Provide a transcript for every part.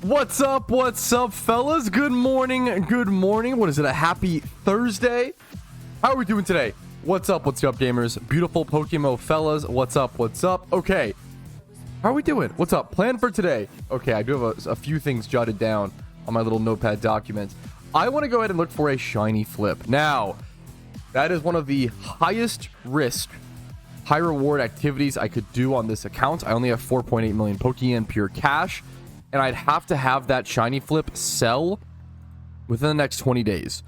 What's up, fellas? Good morning. What is it, a happy Thursday? How are we doing today? What's up, gamers? Beautiful PokeMMO fellas. What's up? Okay, how are we doing? What's up? Plan for today. Okay, I do have a few things jotted down on my little notepad document. I want to go ahead and look for a shiny flip. Now, that is one of the highest risk, high reward activities I could do on this account. I only have 4.8 million Pokeyen pure cash, and I'd have to have that shiny flip sell within the next 20 days.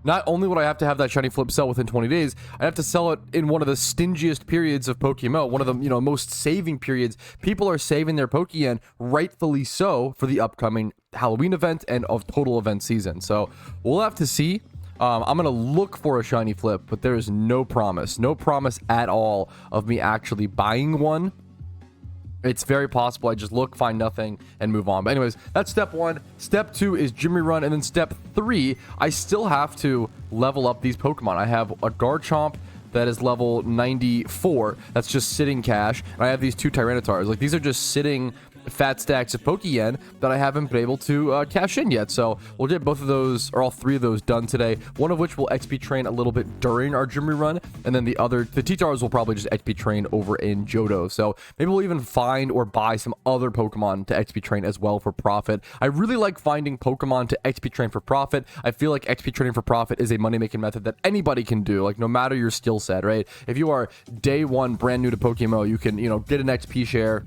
Not only would I have to have that shiny flip sell within 20 days, I have to sell it in one of the stingiest periods of PokeMMO, one of the most saving periods. People are saving their Pokeyen, rightfully so, for the upcoming Halloween event and of total event season. So we'll have to see. I'm gonna look for a shiny flip, but there is no promise at all of me actually buying one. It's very possible I just look, find nothing, and move on. But anyways, that's step one. Step two is gym rerun, and then step three, I still have to level up these Pokemon. I have a Garchomp that is level 94. That's just sitting cash. And I have these two Tyrannitars. Like, these are just sitting fat stacks of Pokeyen that I haven't been able to cash in yet. So we'll get both of those, or all three of those, done today. One of which will XP train a little bit during our gym rerun, and then the T-Tars will probably just XP train over in Johto. So maybe we'll even find or buy some other Pokemon to XP train as well for profit. I really like finding Pokemon to XP train for profit. I feel like XP training for profit is a money-making method that anybody can do, like no matter your skill set, right? If you are day one brand new to PokeMMO, you can, get an XP share,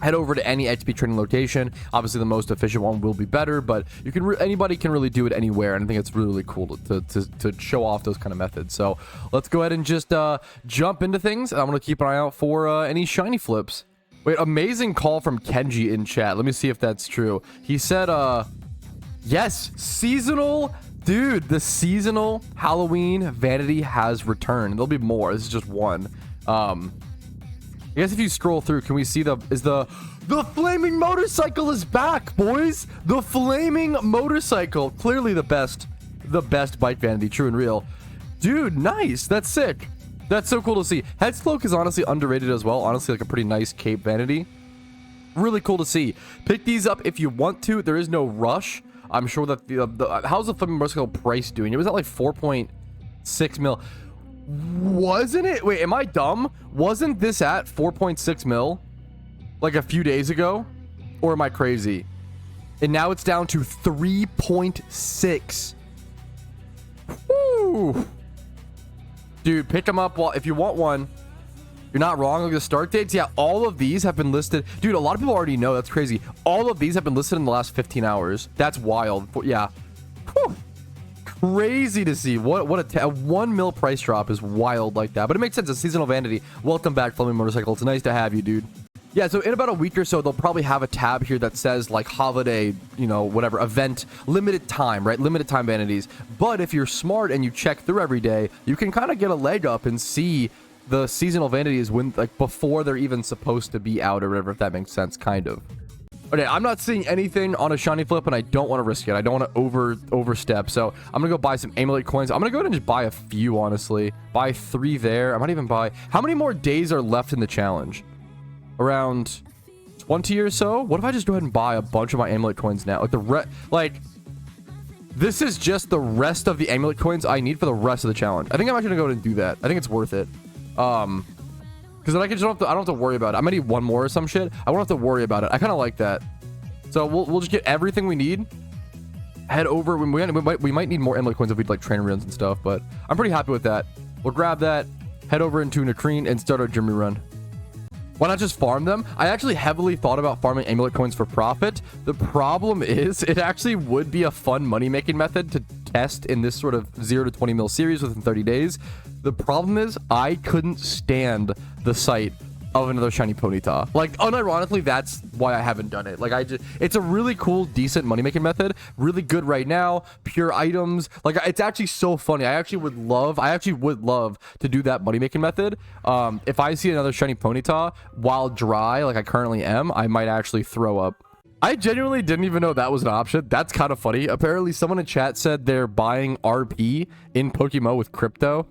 head over to any XP training location. Obviously, the most efficient one will be better, but you can anybody can really do it anywhere, and I think it's really cool to show off those kind of methods. So let's go ahead and just jump into things. I'm gonna keep an eye out for any shiny flips. Wait, amazing call from Kenji in chat. Let me see if that's true. He said, yes, seasonal. Dude, the seasonal Halloween vanity has returned. There'll be more. This is just one. I guess if you scroll through, can we see the flaming motorcycle is back, boys? The flaming motorcycle, clearly the best bike vanity, true and real. Dude, nice. That's sick. That's so cool to see. Headscloak is honestly underrated as well. Honestly, like a pretty nice cape vanity. Really cool to see. Pick these up if you want to. There is no rush. I'm sure that how's the flaming motorcycle price doing? It was at like 4.6 mil. Wasn't it? Wait, am I dumb? Wasn't this at 4.6 mil like a few days ago? Or am I crazy? And now it's down to 3.6. Woo! Dude, pick them up if you want one. You're not wrong. Look at the start dates. Yeah, all of these have been listed. Dude, a lot of people already know. That's crazy. All of these have been listed in the last 15 hours. That's wild. Yeah. Whew. Crazy to see. What a 1 mil price drop is wild like that, but it makes sense. It's seasonal vanity. Welcome back, flaming motorcycle. It's nice to have you, dude. Yeah, so in about a week or so, they'll probably have a tab here that says like holiday, whatever event, limited time, right? Limited time vanities. But if you're smart and you check through every day, you can kind of get a leg up and see the seasonal vanities when, like, before they're even supposed to be out or whatever, if that makes sense, kind of. Okay, I'm not seeing anything on a shiny flip, and I don't want to risk it. I don't want to overstep, so I'm gonna go buy some amulet coins. I'm gonna go ahead and just buy a few, honestly. Buy 3 there. I might even buy... How many more days are left in the challenge? Around 20 or so? What if I just go ahead and buy a bunch of my amulet coins now? Like, this is just the rest of the amulet coins I need for the rest of the challenge. I think I'm actually gonna go ahead and do that. I think it's worth it. Because then I don't have to worry about it. I might need one more or some shit. I won't have to worry about it. I kind of like that. So we'll just get everything we need. Head over. We might need more amulet coins if we'd like trainer runs and stuff, but I'm pretty happy with that. We'll grab that, head over into Nakreen, and start our gym rerun. Why not just farm them? I actually heavily thought about farming amulet coins for profit. The problem is it actually would be a fun money-making method to test in this sort of 0 to 20 mil series within 30 days. The problem is I couldn't stand the sight of another shiny Ponyta. Like, unironically, that's why I haven't done it. Like, it's a really cool, decent money-making method. Really good right now. Pure items. Like, it's actually so funny. I actually would love to do that money-making method. If I see another shiny Ponyta while dry, like I currently am, I might actually throw up. I genuinely didn't even know that was an option. That's kind of funny. Apparently, someone in chat said they're buying RP in PokeMMO with crypto.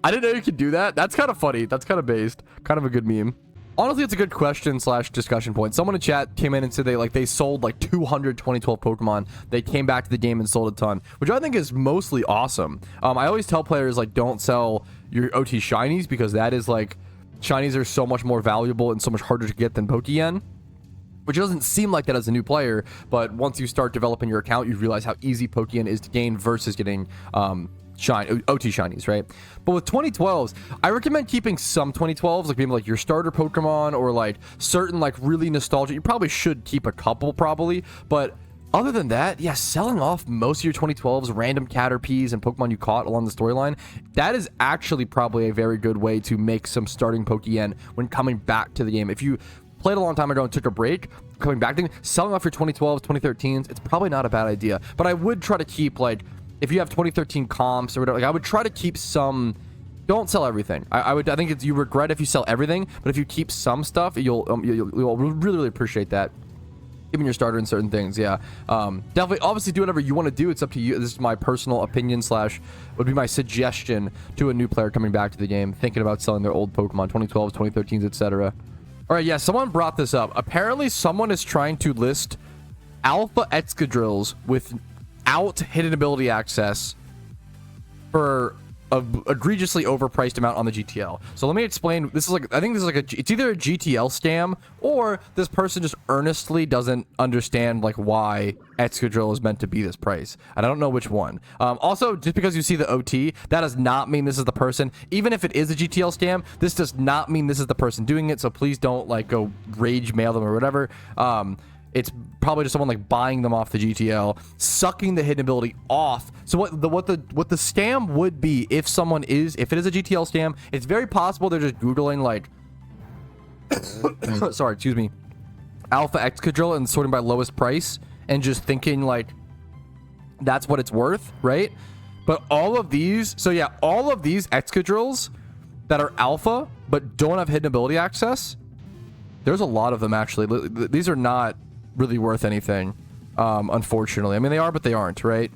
I didn't know you could do that. That's kind of funny. That's kind of based. Kind of a good meme. Honestly, it's a good question slash discussion point. Someone in chat came in and said they sold like 200 2012 Pokemon. They came back to the game and sold a ton, which I think is mostly awesome. I always tell players, like, don't sell your OT shinies, because that is like, shinies are so much more valuable and so much harder to get than Pokeyen. Which doesn't seem like that as a new player, but once you start developing your account, you realize how easy Pokeyen is to gain versus getting OT shinies, right? But with 2012s, I recommend keeping some 2012s, like maybe like your starter Pokemon, or like certain like really nostalgic. You probably should keep a couple, probably, but other than that, yeah, selling off most of your 2012s, random Caterpies and Pokemon you caught along the storyline, that is actually probably a very good way to make some starting Pokeyen when coming back to the game. If you played a long time ago and took a break, coming back to selling off your 2012s, 2013s, it's probably not a bad idea. But I would try to keep, like, if you have 2013 comps or whatever, like, I would try to keep some. Don't sell everything. I think it's, you regret if you sell everything, but if you keep some stuff, you'll really appreciate that. Even your starter in certain things, yeah. Definitely, obviously, do whatever you want to do. It's up to you. This is my personal opinion slash would be my suggestion to a new player coming back to the game, thinking about selling their old Pokemon, 2012s, 2013s, etc. All right, yeah, someone brought this up. Apparently, someone is trying to list Alpha Excadrills without hidden ability access for an egregiously overpriced amount on the GTL. So let me explain. This is like, I think this is like it's either a GTL scam, or this person just earnestly doesn't understand like why Excadrill is meant to be this price. And I don't know which one. Also, just because you see the OT, that does not mean this is the person. Even if it is a GTL scam, this does not mean this is the person doing it. So please don't like go rage mail them or whatever. It's probably just someone like buying them off the GTL, sucking the hidden ability off. So what the scam would be, if it is a GTL scam, it's very possible they're just Googling like sorry, excuse me, Alpha Excadrill and sorting by lowest price and just thinking like that's what it's worth, right? But all of these, so yeah, all of these Excadrills that are alpha but don't have hidden ability access, there's a lot of them actually. These are not really worth anything, unfortunately. I mean, they are, but they aren't, right?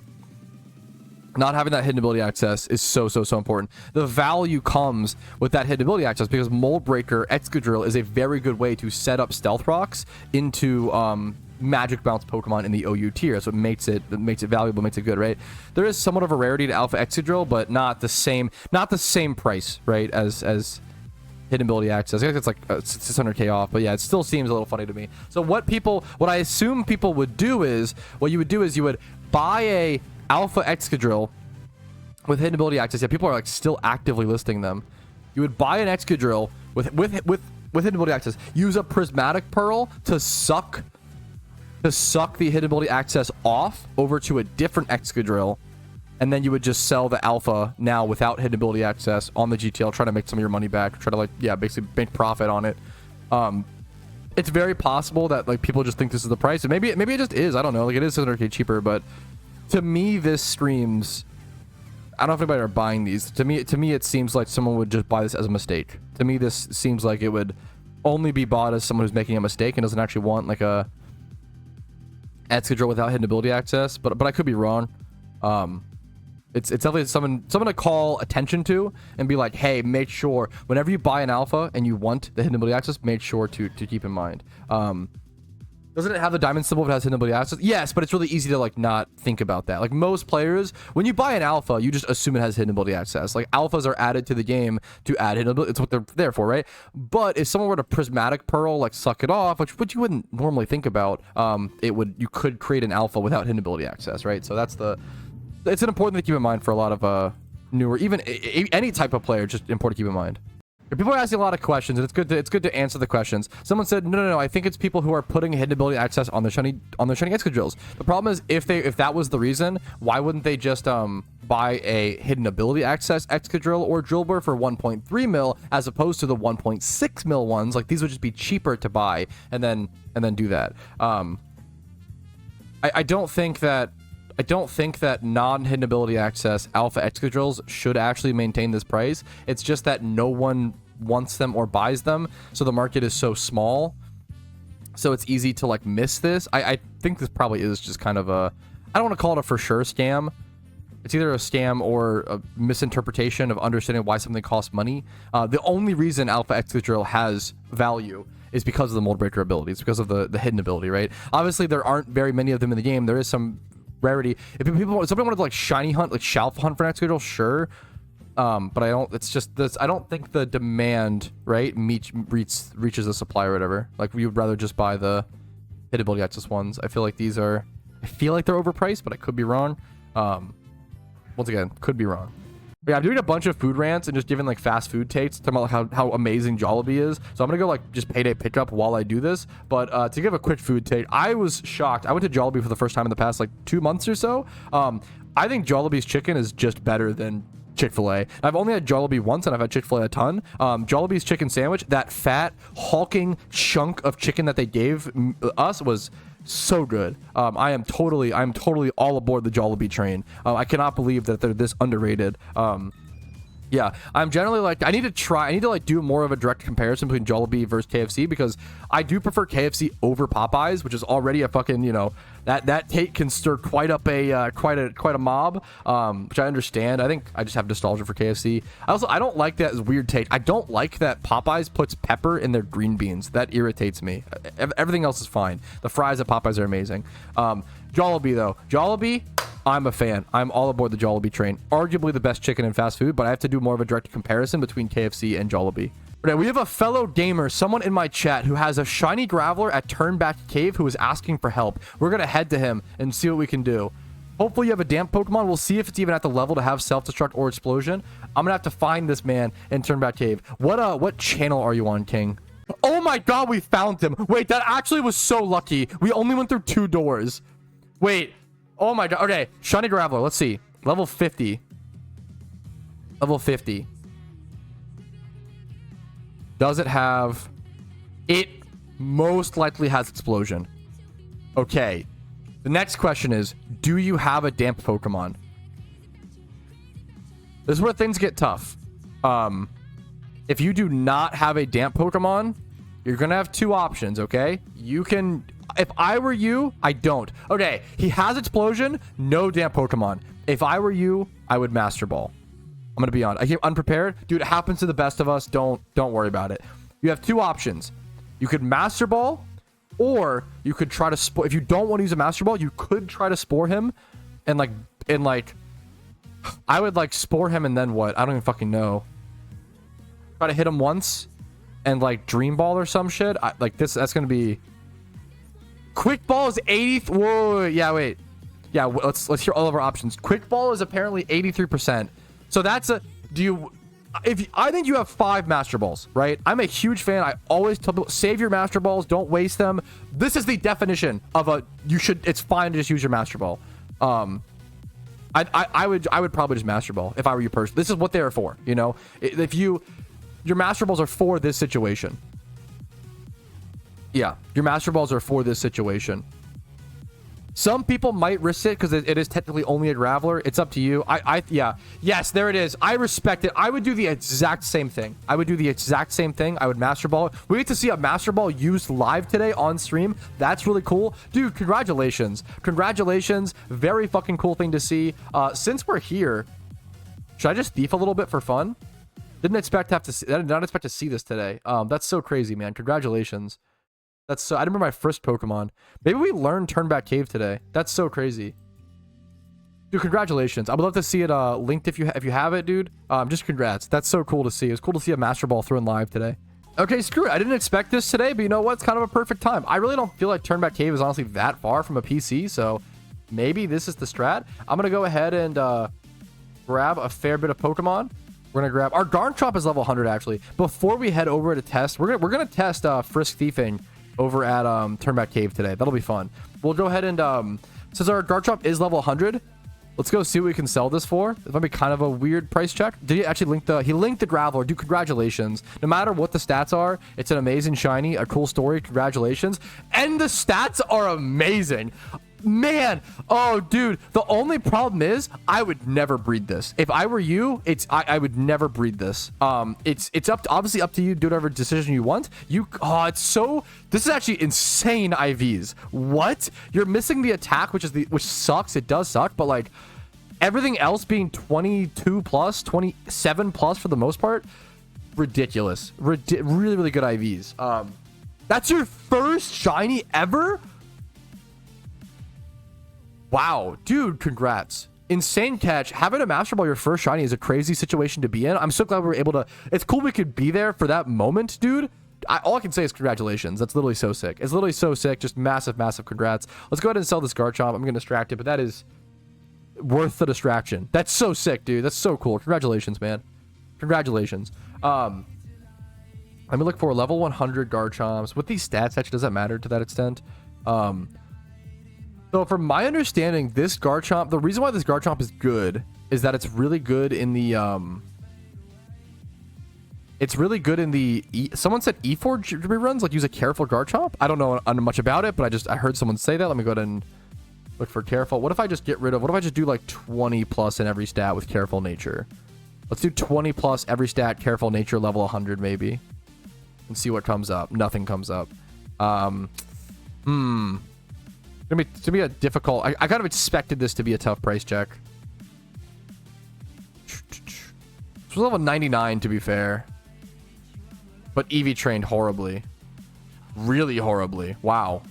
Not having that hidden ability access is so important. The value comes with that hidden ability access, because Mold Breaker Excadrill is a very good way to set up Stealth Rocks into Magic Bounce Pokemon in the OU tier. So it makes it valuable, makes it good, right? There is somewhat of a rarity to Alpha Excadrill, but not the same price, right, as hidden ability access. I guess it's like 600k off, but yeah, it still seems a little funny to me. So what I assume people would do is, what you would do is you would buy a Alpha Excadrill with hidden ability access. Yeah, people are like still actively listing them. You would buy an Excadrill with hidden ability access. Use a Prismatic Pearl to suck the hidden ability access off over to a different Excadrill. And then you would just sell the alpha now without hidden ability access on the GTL, try to make some of your money back, try to like, yeah, basically make profit on it. It's very possible that like people just think this is the price, and maybe it just is. I don't know. Like, it is 600k cheaper, but to me this screams, I don't know if anybody are buying these. To me it seems like someone would just buy this as a mistake. To me this seems like it would only be bought as someone who's making a mistake and doesn't actually want like a Excadrill without hidden ability access, but I could be wrong. It's definitely someone to call attention to and be like, hey, make sure whenever you buy an alpha and you want the hidden ability access, make sure to keep in mind. Doesn't it have the diamond symbol if it has hidden ability access? Yes, but it's really easy to like not think about that. Like most players, when you buy an alpha, you just assume it has hidden ability access. Like alphas are added to the game to add hidden ability. It's what they're there for, right? But if someone were to Prismatic Pearl, like suck it off, which you wouldn't normally think about, you could create an alpha without hidden ability access, right? So it's an important thing to keep in mind for a lot of newer, even any type of player. Just important to keep in mind. People are asking a lot of questions, and it's good to answer the questions. Someone said, no, I think it's people who are putting hidden ability access on their shiny Excadrills. The problem is, if that was the reason, why wouldn't they just buy a hidden ability access Excadrill or Drillbur for 1.3 mil as opposed to the 1.6 mil ones? Like, these would just be cheaper to buy and then do that. I don't think that non-hidden ability access Alpha Excadrills should actually maintain this price. It's just that no one wants them or buys them, so the market is so small. So it's easy to like miss this. I think this probably is just kind of a, I don't want to call it a for sure scam, It's either a scam or a misinterpretation of understanding why something costs money. The only reason Alpha Excadrill has value is because of the mold breaker ability. It's because of the hidden ability, right? Obviously, there aren't very many of them in the game. There is some rarity. If somebody wanted to like shiny hunt, like Shalfa hunt for an Excadrill, sure. But I don't. It's just this. I don't think the demand, right, reaches the supply or whatever. Like we would rather just buy the hidden ability access ones. I feel like these are. I feel like they're overpriced, but I could be wrong. Once again, could be wrong. But yeah, I'm doing a bunch of food rants and just giving like fast food takes, talking about like how amazing Jollibee is. So I'm gonna go like just payday pickup while I do this. But to give a quick food take, I was shocked. I went to Jollibee for the first time in the past like 2 months or so. I think Jollibee's chicken is just better than Chick-fil-A. I've only had Jollibee once and I've had Chick-fil-A a ton. Jollibee's chicken sandwich, that fat hulking chunk of chicken that they gave us was so good. I am totally all aboard the Jollibee train. I cannot believe that they're this underrated. Yeah, I'm generally like, I need to like do more of a direct comparison between Jollibee versus KFC, because I do prefer KFC over Popeyes, which is already a fucking, you know, that take can stir quite a mob, which I understand. I think I just have nostalgia for KFC. I don't like that weird take. I don't like that Popeyes puts pepper in their green beans. That irritates me. Everything else is fine. The fries at Popeyes are amazing. Jollibee though, Jollibee, I'm a fan. I'm all aboard the Jollibee train. Arguably the best chicken in fast food, but I have to do more of a direct comparison between KFC and Jollibee. Okay, we have a fellow gamer, someone in my chat, who has a shiny Graveler at Turnback Cave who is asking for help. We're going to head to him and see what we can do. Hopefully you have a damp Pokemon. We'll see if it's even at the level to have self-destruct or explosion. I'm going to have to find this man in Turnback Cave. What channel are you on, King? Oh my god, we found him. Wait, that actually was so lucky. We only went through 2 doors. Wait. Oh my god. Okay, shiny Graveler. Let's see. Level 50. Level 50. Does it have... It most likely has explosion. Okay. The next question is, do you have a damp Pokemon? This is where things get tough. If you do not have a damp Pokemon, you're going to have 2 options, okay? You can... If I were you, I don't. Okay, he has explosion, no damp Pokemon. If I were you, I would Master Ball. I'm gonna be honest. I came unprepared. Dude, it happens to the best of us. Don't worry about it. You have 2 options. You could Master Ball, or you could try to spore. If you don't want to use a Master Ball, you could try to spore him, and like I would like spore him and then what? I don't even fucking know. Try to hit him once, and like Dream Ball or some shit. That's gonna be. Quick Ball is 80. Whoa, yeah, wait. Yeah, let's hear all of our options. Quick Ball is apparently 83%. So that's a... I think you have 5 Master Balls, right? I'm a huge fan. I always tell people, save your Master Balls. Don't waste them. This is the definition of a... It's fine to just use your Master Ball. I would probably just Master Ball if I were you person. This is what they are for, you know? If your Master Balls are for this situation. Yeah, your Master Balls are for this situation. Some people might risk it because it is technically only a Graveler. It's up to you. Yeah. Yes, there it is. I respect it. I would do the exact same thing. I would Master Ball. We get to see a Master Ball used live today on stream. That's really cool. Dude, congratulations. Congratulations. Very fucking cool thing to see. Since we're here, should I just thief a little bit for fun? Did not expect to see this today. That's so crazy, man. Congratulations. That's so... I remember my first Pokemon. Maybe we learned Turnback Cave today. That's so crazy. Dude, congratulations. I would love to see it linked if you have it, dude. Just congrats. That's so cool to see. It's cool to see a Master Ball thrown live today. Okay, screw it. I didn't expect this today, but you know what? It's kind of a perfect time. I really don't feel like Turnback Cave is honestly that far from a PC, so maybe this is the strat. I'm going to go ahead and grab a fair bit of Pokemon. We're going to grab... Our Garchomp is level 100, actually. Before we head over to test, we're gonna test Frisk Thiefing over at Turnback Cave today. That'll be fun. We'll go ahead and since our Garchomp is level 100, let's go see what we can sell this for. It might be kind of a weird price check. Did he actually link he linked the Graveler? Dude, congratulations. No matter what the stats are, it's an amazing shiny, a cool story. Congratulations. And the stats are amazing. Man, oh dude, the only problem is I would never breed this. If I were you, I would never breed this. It's obviously up to you. Do whatever decision you want. This is actually insane IVs. What? You're missing the attack, which sucks. It does suck, but like Everything else being 22 plus, 27 plus for the most part. Ridiculous. Really, really good IVs. That's your first shiny ever? Wow, dude, congrats. Insane catch. Having a Master Ball your first shiny is a crazy situation to be in. I'm so glad we were able to... It's cool we could be there for that moment, dude. All I can say is congratulations. That's literally so sick. It's literally so sick. Just massive, massive congrats. Let's go ahead and sell this Garchomp. I'm going to distract it, but that is worth the distraction. That's so sick, dude. That's so cool. Congratulations, man. Congratulations. Let me look for level 100 Garchomps. With these stats, actually, does that matter to that extent? So from my understanding, this Garchomp, the reason why this Garchomp is good is that it's really good in the, someone said E4 reruns, like use a careful Garchomp. I don't know much about it, but I heard someone say that. Let me go ahead and look for careful. What if I just what if I just do like 20 plus in every stat with careful nature? Let's do 20 plus every stat, careful nature, level 100 maybe. And see what comes up. Nothing comes up. It's gonna be a difficult... I kind of expected this to be a tough price check. It's level 99 to be fair. But Eevee trained horribly. Really horribly. Wow.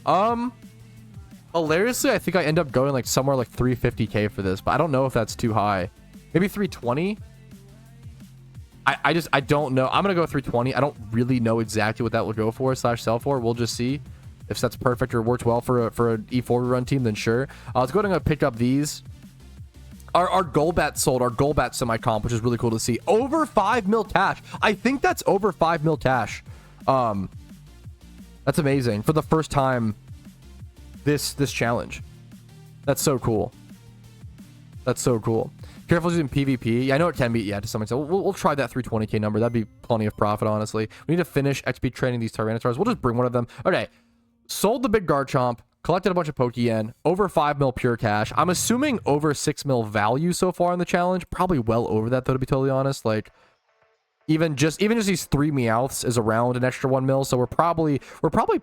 Hilariously, I think I end up going like somewhere like 350k for this, but I don't know if that's too high. Maybe 320? I don't know. I'm gonna go 320. I don't really know exactly what that will go for / sell for. We'll just see. If that's perfect or works well for an E4 run team, then sure. Let's go ahead and pick up these. Our Golbat sold, our Golbat semi-comp, which is really cool to see. Over 5 mil cash. I think that's over 5 mil cash. That's amazing. For the first time this challenge. That's so cool. That's so cool. Careful using PvP. Yeah, I know it can be, yeah, to some extent. We'll try that 320k number. That'd be plenty of profit, honestly. We need to finish XP training these Tyrannotars. We'll just bring one of them. Okay. Sold the big Garchomp, collected a bunch of Pokeyen, over 5 mil pure cash. I'm assuming over 6 mil value so far in the challenge. Probably well over that, though, to be totally honest. Like, even just these 3 Meowths is around an extra 1 mil. So we're probably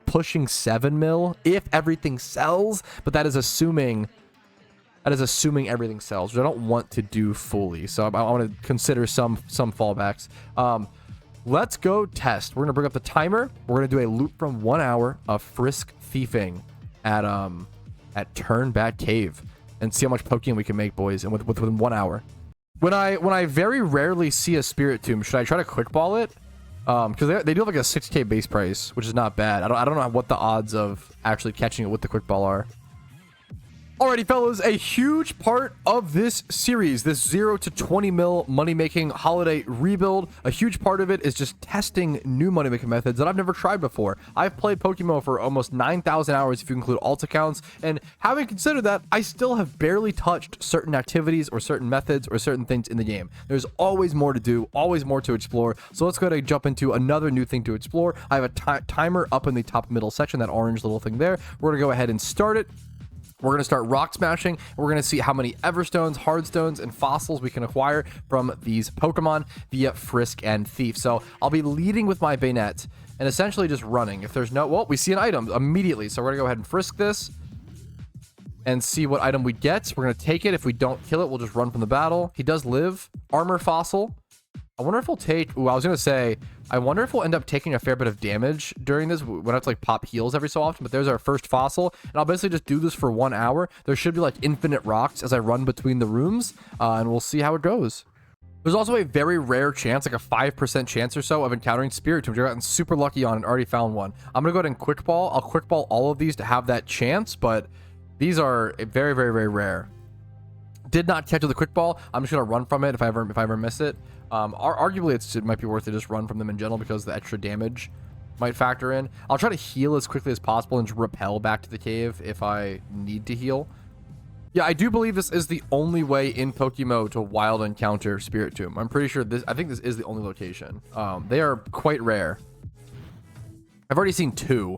pushing 7 mil if everything sells. But that is assuming everything sells, which I don't want to do fully. So I want to consider some fallbacks. Let's go test. We're going to bring up the timer. We're going to do a loop from 1 hour of frisk thiefing at Turnback Cave and see how much Pokeyen we can make, boys, and within 1 hour. When I very rarely see a Spiritomb, should I try to quick ball it? Because they do have like a 6k base price, which is not bad. I don't know what the odds of actually catching it with the quick ball are. Alrighty, fellas, a huge part of this series, this 0 to 20 mil money-making holiday rebuild, a huge part of it is just testing new money-making methods that I've never tried before. I've played PokeMMO for almost 9,000 hours if you include alt accounts, and having considered that, I still have barely touched certain activities or certain methods or certain things in the game. There's always more to do, always more to explore, so let's go ahead and jump into another new thing to explore. I have a timer up in the top middle section, that orange little thing there. We're going to go ahead and start it. We're going to start rock smashing. We're going to see how many Everstones, Hardstones, and Fossils we can acquire from these Pokemon via Frisk and Thief. So I'll be leading with my Bayonet and essentially just running. If there's no... Well, we see an item immediately. So we're going to go ahead and Frisk this and see what item we get. We're going to take it. If we don't kill it, we'll just run from the battle. He does live. Armor Fossil. I wonder if we'll take... Ooh, I was going to say... I wonder if we'll end up taking a fair bit of damage during this. We don't have to like pop heals every so often, but there's our first fossil. And I'll basically just do this for 1 hour. There should be like infinite rocks as I run between the rooms, and we'll see how it goes. There's also a very rare chance, like a 5% chance or so, of encountering Spiritomb, which I've gotten super lucky on and already found one. I'm going to go ahead and quick ball. I'll quick ball all of these to have that chance, but these are very, very, very rare. Did not catch with a quick ball. I'm just going to run from it if I ever miss it. Arguably, it might be worth it to just run from them in general because the extra damage might factor in. I'll try to heal as quickly as possible and just repel back to the cave if I need to heal. Yeah, I do believe this is the only way in PokeMMO to wild encounter Spiritomb. I'm pretty sure I think this is the only location. They are quite rare. I've already seen 2.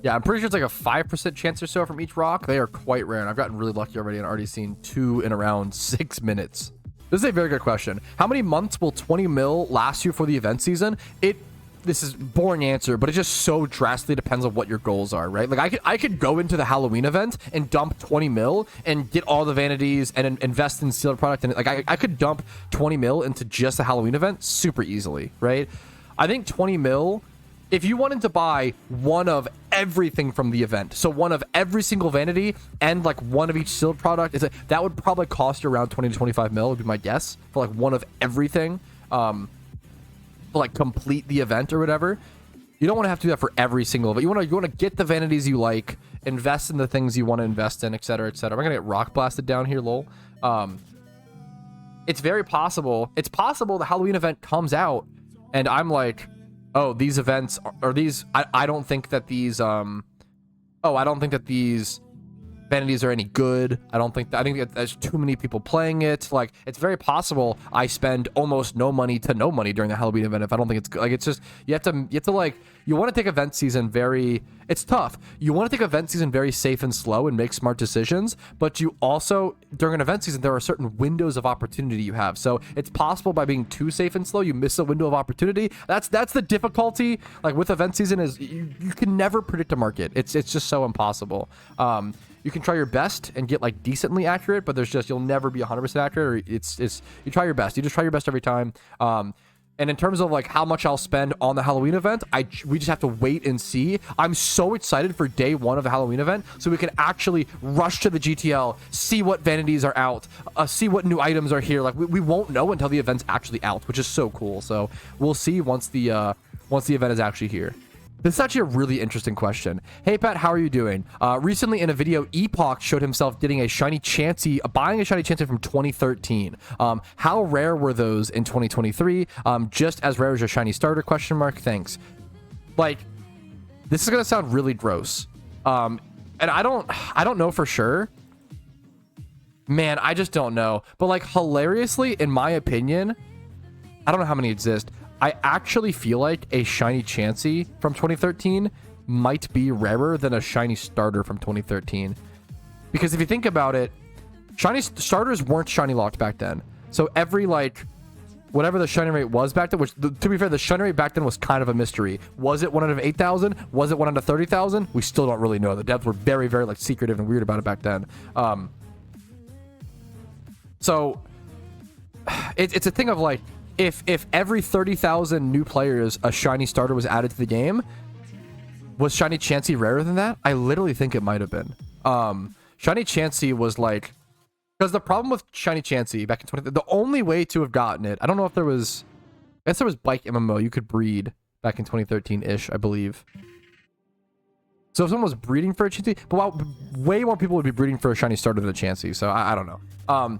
Yeah, I'm pretty sure it's like a 5% chance or so from each rock. They are quite rare, and I've gotten really lucky already and already seen 2 in around 6 minutes. This is a very good question. How many months will 20 mil last you for the event season? It this is boring answer, but it just so drastically depends on what your goals are, right? Like I could go into the Halloween event and dump 20 mil and get all the vanities and invest in sealed product, and like I could dump 20 mil into just a Halloween event super easily, right? I think 20 mil, if you wanted to buy one of everything from the event, so one of every single vanity and like one of each sealed product, that would probably cost you around 20 to 25 mil, would be my guess, for like one of everything. Like complete the event or whatever. You don't want to have to do that for every single event. You want to get the vanities you like, invest in the things you want to invest in, etc., etc. I'm gonna get rock blasted down here, lol. It's very possible. It's possible the Halloween event comes out and I'm like, oh, these events are these. I don't think that these. I don't think that these vanities are any good. I think that there's too many people playing it. Like, it's very possible I spend almost no money to no money during the Halloween event if I don't think it's good. Like, it's just you have to like, you want to take event season very, it's tough. You want to take event season very safe and slow and make smart decisions, but you also, during an event season, there are certain windows of opportunity you have. So it's possible by being too safe and slow, you miss a window of opportunity. That's the difficulty. Like with event season is you can never predict a market. It's just so impossible. You can try your best and get like decently accurate, but you'll never be 100% accurate. Or you try your best. You just try your best every time. And in terms of like how much I'll spend on the Halloween event, we just have to wait and see. I'm so excited for day one of the Halloween event, so we can actually rush to the GTL, see what vanities are out, see what new items are here. Like we won't know until the event's actually out, which is so cool. So we'll see once the event is actually here. This is actually a really interesting question. Hey, Pat, how are you doing? Recently in a video, Epoch showed himself getting a shiny Chansey, buying a shiny Chansey from 2013. How rare were those in 2023? Just as rare as your shiny starter, question mark? Thanks. Like, this is going to sound really gross. And I don't know for sure. Man, I just don't know. But like, hilariously, in my opinion, I don't know how many exist. I actually feel like a shiny Chansey from 2013 might be rarer than a shiny starter from 2013. Because if you think about it, shiny starters weren't shiny locked back then. So every, like, whatever the shiny rate was back then, which, to be fair, the shiny rate back then was kind of a mystery. Was it 1 out of 8,000? Was it 1 out of 30,000? We still don't really know. The devs were very, very, like, secretive and weird about it back then. So it's a thing of, like, if every 30,000 new players a shiny starter was added to the game, was shiny Chansey rarer than that? I literally think it might have been. Shiny Chansey was like, because the problem with shiny Chansey back in 20, the only way to have gotten it, I don't know if there was, I guess there was PokeMMO you could breed back in 2013-ish, I believe. So if someone was breeding for a Chansey, but way more people would be breeding for a shiny starter than a Chansey, so I don't know.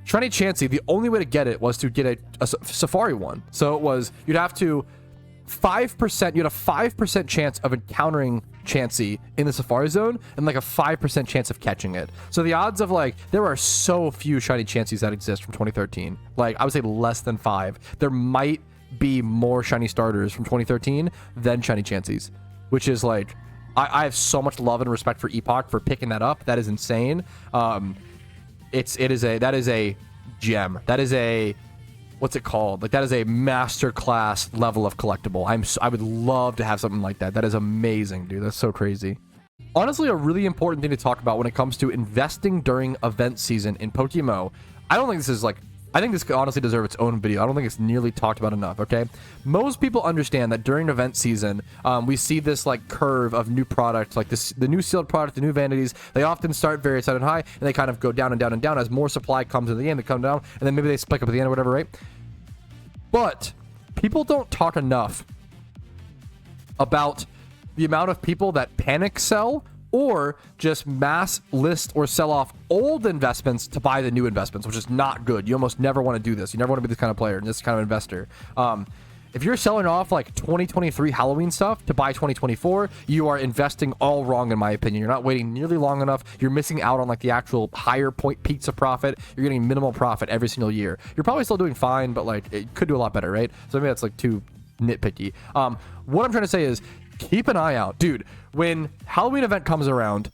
Shiny Chansey, the only way to get it was to get a Safari one. So it was, you'd have to 5%, you had a 5% chance of encountering Chansey in the Safari Zone and like a 5% chance of catching it. So the odds of like, there are so few shiny Chanseys that exist from 2013. Like, I would say less than 5. There might be more shiny starters from 2013 than shiny Chanseys, which is like, I have so much love and respect for Epoch for picking that up. That is insane. That is a gem. That is a, what's it called? Like, that is a masterclass level of collectible. I would love to have something like that. That is amazing, dude. That's so crazy. Honestly, a really important thing to talk about when it comes to investing during event season in PokeMMO. I don't think this is like, I think this could honestly deserve its own video. I don't think it's nearly talked about enough, okay? Most people understand that during event season, we see this like curve of new products, like the new sealed product, the new vanities. They often start very excited high, and they kind of go down and down and down as more supply comes into the game. They come down, and then maybe they spike up at the end or whatever, right? But people don't talk enough about the amount of people that panic sell or just mass list or sell off old investments to buy the new investments, which is not good. You almost never want to do this. You never want to be this kind of player and this kind of investor. If you're selling off like 2023 Halloween stuff to buy 2024, you are investing all wrong, in my opinion. You're not waiting nearly long enough. You're missing out on like the actual higher point peaks of profit. You're getting minimal profit every single year. You're probably still doing fine, but like it could do a lot better, right? So maybe that's like too nitpicky. What I'm trying to say is, keep an eye out, dude. When Halloween event comes around,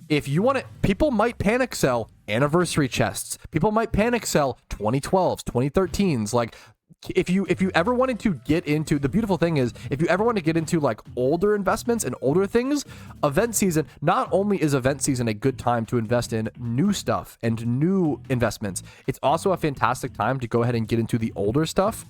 if you want it, people might panic sell anniversary chests. People might panic sell 2012s, 2013s. Like, if you ever wanted to get into, the beautiful thing is, if you ever want to get into like older investments and older things, event season, not only is event season a good time to invest in new stuff and new investments, it's also a fantastic time to go ahead and get into the older stuff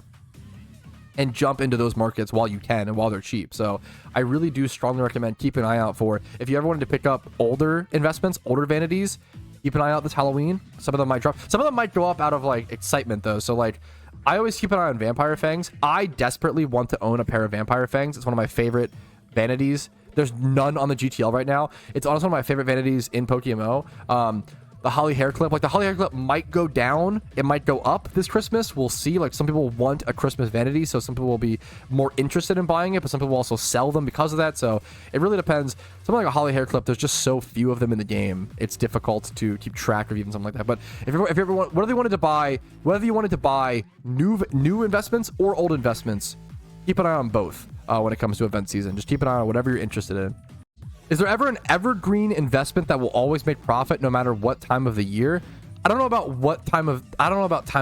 and jump into those markets while you can and while they're cheap. So I really do strongly recommend keep an eye out for, if you ever wanted to pick up older investments, older vanities, keep an eye out this Halloween. Some of them might drop. Some of them might go up out of like excitement though. So like, I always keep an eye on Vampire Fangs. I desperately want to own a pair of Vampire Fangs. It's one of my favorite vanities. There's none on the GTL right now. It's honestly one of my favorite vanities in PokeMMO. The Holly hair clip, like the Holly hair clip might go down. It might go up this Christmas. We'll see. Like some people want a Christmas vanity, so some people will be more interested in buying it, but some people also sell them because of that. So it really depends. Something like a Holly hair clip, there's just so few of them in the game. It's difficult to keep track of even something like that. But if you ever want, whether you wanted to buy new investments or old investments, keep an eye on both when it comes to event season. Just keep an eye on whatever you're interested in. Is there ever an evergreen investment that will always make profit no matter what time of the year? I don't know about time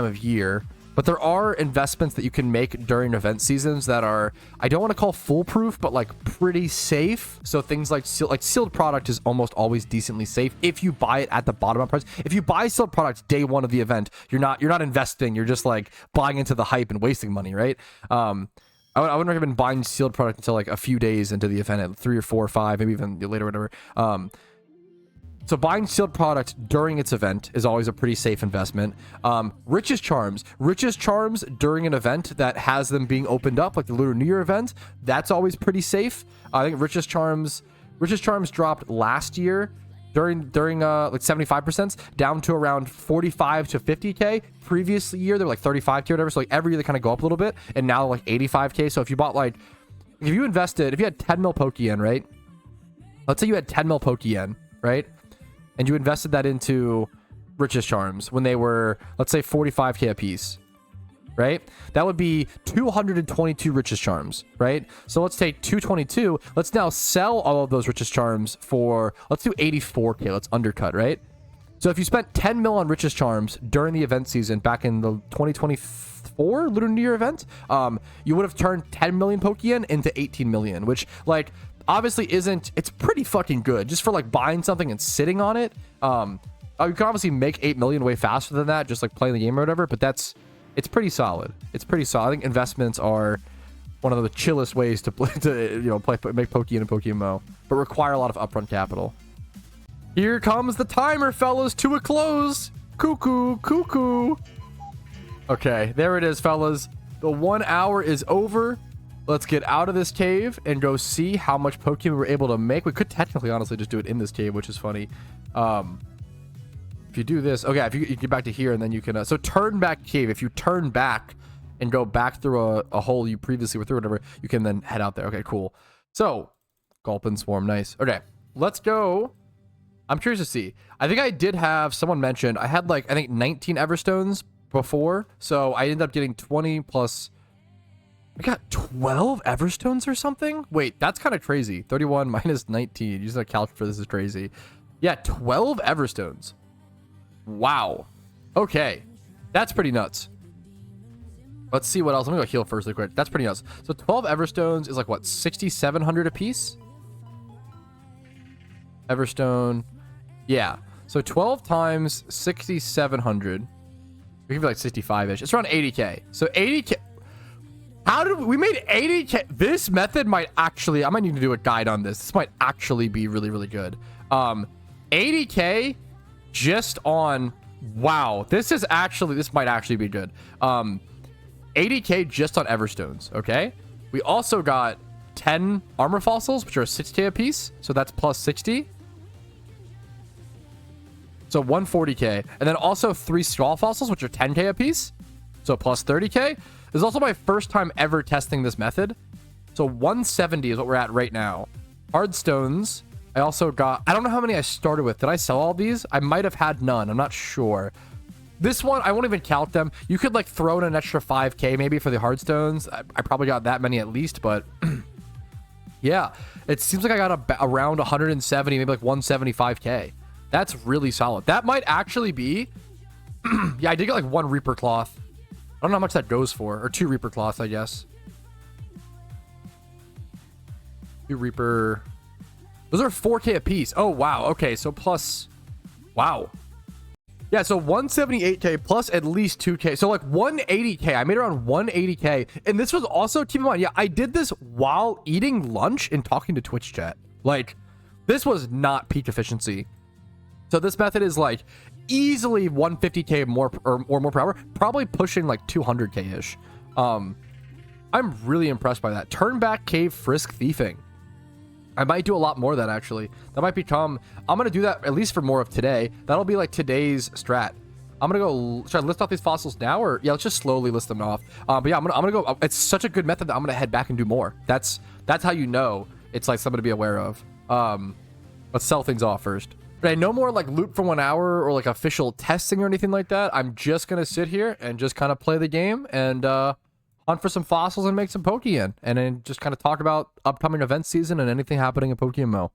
of year, but there are investments that you can make during event seasons that are, I don't want to call foolproof, but like pretty safe. So things like sealed product is almost always decently safe if you buy it at the bottom of price. If you buy sealed products day one of the event, you're not investing, you're just like buying into the hype and wasting money, right? I wouldn't recommend buying sealed product until like a few days into the event, at 3 or 4 or 5, maybe even later, whatever. So buying sealed product during its event is always a pretty safe investment. Richest Charms during an event that has them being opened up, like the Lunar New Year event, that's always pretty safe. I think Richest Charms dropped last year during like 75% down to around 45 to 50k. Previous year they were like 35k or whatever, so like every year they kind of go up a little bit, and now like 85k. So if you bought like, if you had 10 mil Pokeyen, right? Let's say you had 10 mil Pokeyen, right? And you invested that into Richest Charms when they were, let's say, 45k a piece, right? That would be 222 Richest Charms, right? So let's take 222. Let's now sell all of those Richest Charms for, let's do 84k. Let's undercut, right? So if you spent 10 mil on Richest Charms during the event season back in the 2024 Lunar New Year event, you would have turned 10 million Pokeyen into 18 million, which like obviously isn't, it's pretty fucking good just for like buying something and sitting on it. You can obviously make 8 million way faster than that, just like playing the game or whatever, but it's pretty solid. It's pretty solid. I think investments are one of the chillest ways to play, make Pokeyen and PokeMMO, but require a lot of upfront capital. Here comes the timer, fellas, to a close. Cuckoo, cuckoo. Okay, there it is, fellas. The 1 hour is over. Let's get out of this cave and go see how much Pokemon we're able to make. We could technically, honestly, just do it in this cave, which is funny. If you do this, okay, if you get back to here and then you can, so Turnback cave, if you turn back and go back through a hole you previously were through, whatever, you can then head out there. Okay, cool. So, Gulpin Swarm, nice. Okay, let's go. I'm curious to see. I think I did have, someone mentioned, I had like, I think 19 Everstones before, so I ended up getting 20 plus, I got 12 Everstones or something? Wait, that's kind of crazy. 31 minus 19, using a calc for this is crazy. Yeah, 12 Everstones. Wow. Okay. That's pretty nuts. Let's see what else. Let me go heal first really quick. That's pretty nuts. So 12 Everstones is like what, 6,700 a piece? Everstone. Yeah. So 12 times 6,700. We can be like 65-ish. It's around 80k. So 80k. How did we made 80k? This method might actually, I might need to do a guide on this. This might actually be really, really good. 80k just on, wow, this might actually be good. 80k just on Everstones. Okay, we also got 10 armor fossils, which are 6k a piece, so that's plus 60, so 140k. And then also 3 skull fossils, which are 10k a piece, so plus 30k. This is also my first time ever testing this method, so 170 is what we're at right now. Hard stones, I also got, I don't know how many I started with. Did I sell all these? I might have had none. I'm not sure. This one, I won't even count them. You could like throw in an extra 5k maybe for the hard stones. I probably got that many at least, but yeah, it seems like I got around 170, maybe like 175k. That's really solid. That might actually be, yeah, I did get like 1 Reaper Cloth. I don't know how much that goes for. Or 2 Reaper cloths, I guess. 2 Reaper. Those are 4K a piece. Oh, wow. Okay, so plus... Wow. Yeah, so 178K plus at least 2K. So like 180K. I made around 180K. And this was also, keep in mind, yeah, I did this while eating lunch and talking to Twitch chat. Like, this was not peak efficiency. So this method is like easily 150K more or more per hour, probably pushing like 200K-ish. I'm really impressed by that. Turnback cave frisk thieving. I might do a lot more of that, actually. That might become... I'm going to do that at least for more of today. That'll be like today's strat. I'm going to go... Should I list off these fossils now? Or yeah, let's just slowly list them off. But yeah, I'm gonna go... It's such a good method that I'm going to head back and do more. That's how you know it's like something to be aware of. Let's sell things off first. Okay, no more like loot for 1 hour or like official testing or anything like that. I'm just going to sit here and just kind of play the game and... hunt for some fossils and make some Pokeyen, and then just kind of talk about upcoming event season and anything happening in PokeMMO.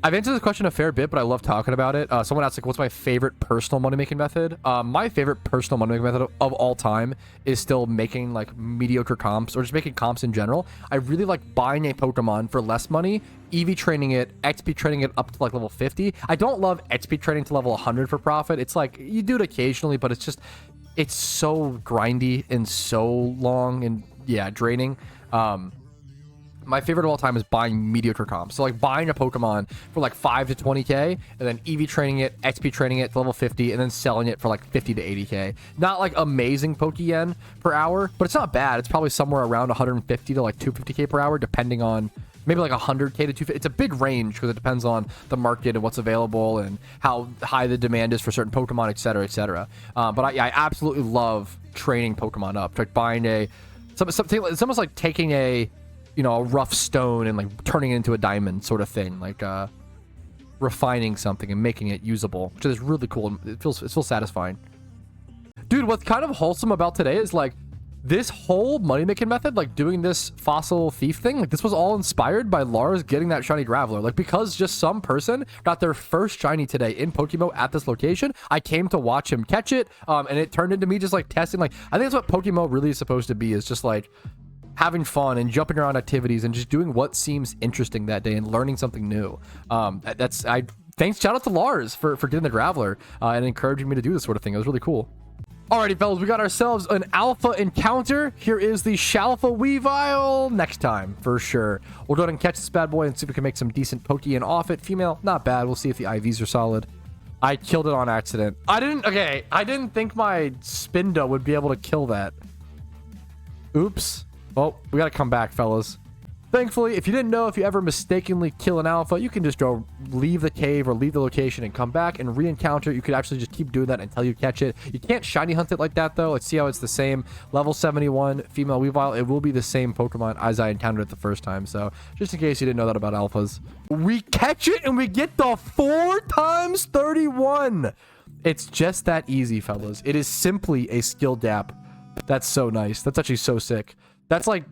I've answered this question a fair bit, but I love talking about it. Someone asked, like, what's my favorite personal money-making method? My favorite personal money-making method of all time is still making, like, mediocre comps, or just making comps in general. I really like buying a Pokemon for less money, EV training it, XP training it up to, like, level 50. I don't love XP training to level 100 for profit. It's like, you do it occasionally, but it's just... It's so grindy and so long and, yeah, draining. My favorite of all time is buying mediocre comps. So, like, buying a Pokemon for, like, 5 to 20K, and then EV training it, XP training it to level 50, and then selling it for, like, 50 to 80K. Not, like, amazing Pokeyen per hour, but it's not bad. It's probably somewhere around 150 to, like, 250K per hour, depending on... Maybe like 100K to 250. It's a big range because it depends on the market and what's available and how high the demand is for certain Pokemon, etc., etc. But I absolutely love training Pokemon up. Like buying something. It's almost like taking a rough stone and like turning it into a diamond sort of thing. Like refining something and making it usable, which is really cool. It feels satisfying. Dude, what's kind of wholesome about today is like, this whole money-making method, like doing this fossil thief thing, like this was all inspired by Lars getting that shiny Graveler. Like because just some person got their first shiny today in PokeMMO at this location, I came to watch him catch it, and it turned into me just like testing. Like I think that's what PokeMMO really is supposed to be, is just like having fun and jumping around activities and just doing what seems interesting that day and learning something new. Thanks, shout out to Lars for getting the Graveler and encouraging me to do this sort of thing. It was really cool. Alrighty, fellas, we got ourselves an alpha encounter. Here is the Shalpha Weavile. Next time, for sure. We'll go ahead and catch this bad boy and see if we can make some decent Pokeyen off it. Female, not bad. We'll see if the IVs are solid. I killed it on accident. I didn't think my Spinda would be able to kill that. Oops. Oh, we gotta come back, fellas. Thankfully, if you didn't know, if you ever mistakenly kill an alpha, you can just go leave the cave or leave the location and come back and re-encounter. You could actually just keep doing that until you catch it. You can't shiny hunt it like that, though. Let's see how it's the same. Level 71, female Weavile. It will be the same Pokemon as I encountered it the first time. So, just in case you didn't know that about alphas. We catch it and we get the 4 times 31. It's just that easy, fellas. It is simply a skill dap. That's so nice. That's actually so sick. That's like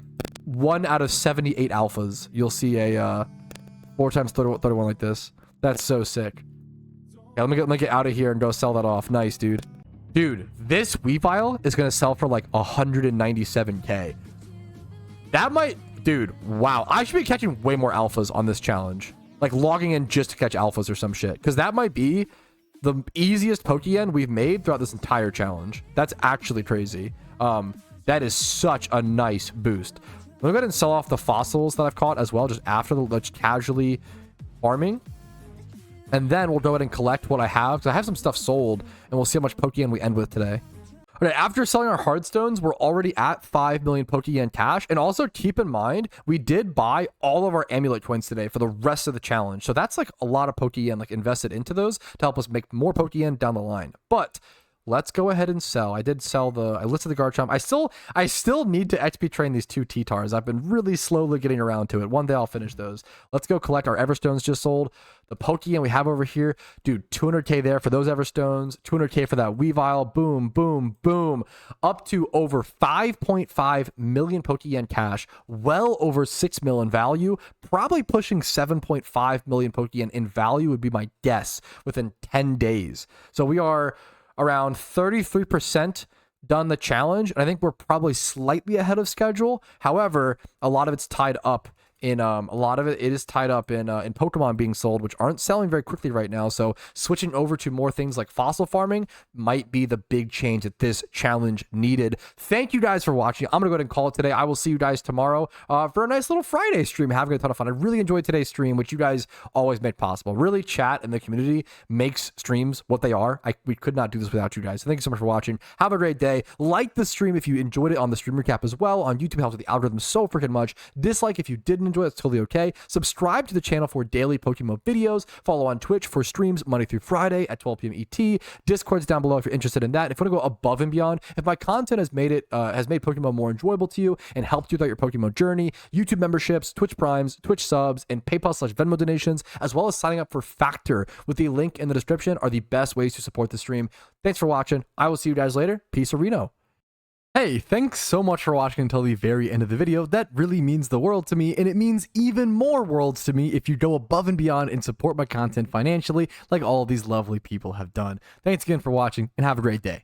1 out of 78 alphas. You'll see a 4 times 31 like this. That's so sick. Yeah, let me get out of here and go sell that off. Nice, dude. Dude, this Weavile is gonna sell for like 197K. That might... Dude, wow. I should be catching way more alphas on this challenge. Like logging in just to catch alphas or some shit. Because that might be the easiest Pokeyen we've made throughout this entire challenge. That's actually crazy. That is such a nice boost. Let me go ahead and sell off the fossils that I've caught as well, just after the casually farming. And then we'll go ahead and collect what I have, because I have some stuff sold, and we'll see how much Pokeyen we end with today. Okay, after selling our hardstones, we're already at 5 million Pokeyen cash. And also keep in mind, we did buy all of our amulet coins today for the rest of the challenge. So that's like a lot of Pokeyen like invested into those to help us make more Pokeyen down the line. But let's go ahead and sell. I listed the Garchomp. I still need to XP train these 2 T-Tars. I've been really slowly getting around to it. One day I'll finish those. Let's go collect our Everstones just sold. The Pokeyen we have over here. Dude, 200K there for those Everstones. 200K for that Weavile. Boom, boom, boom. Up to over 5.5 million Pokeyen cash. Well over 6 mil in value. Probably pushing 7.5 million Pokeyen in value would be my guess within 10 days. So we are around 33% done the challenge, and I think we're probably slightly ahead of schedule. However, a lot of it's tied up in a lot of it is tied up in Pokemon being sold, which aren't selling very quickly right now. So switching over to more things like fossil farming might be the big change that this challenge needed. Thank you guys for watching. I'm gonna go ahead and call it today. I will see you guys tomorrow for a nice little Friday stream, having a ton of fun. I really enjoyed today's stream, which you guys always make possible. Really, chat and the community makes streams what they are. We could not do this without you guys. So thank you so much for watching. Have a great day. Like the stream if you enjoyed it on the stream recap as well. On YouTube, it helps with the algorithm so freaking much. Dislike if you didn't enjoy it, it's totally okay. Subscribe to the channel for daily PokeMMO videos. Follow on Twitch for streams Monday through Friday at 12 p.m. ET. Discord's down below if you're interested in that. If you want to go above and beyond, if my content has made PokeMMO more enjoyable to you and helped you throughout your PokeMMO journey, YouTube memberships, Twitch Primes, Twitch subs, and PayPal/Venmo donations, as well as signing up for Factor with the link in the description, are the best ways to support the stream. Thanks for watching. I will see you guys later. Peace, Reno. Hey, thanks so much for watching until the very end of the video. That really means the world to me, and it means even more worlds to me if you go above and beyond and support my content financially like all these lovely people have done. Thanks again for watching, and have a great day.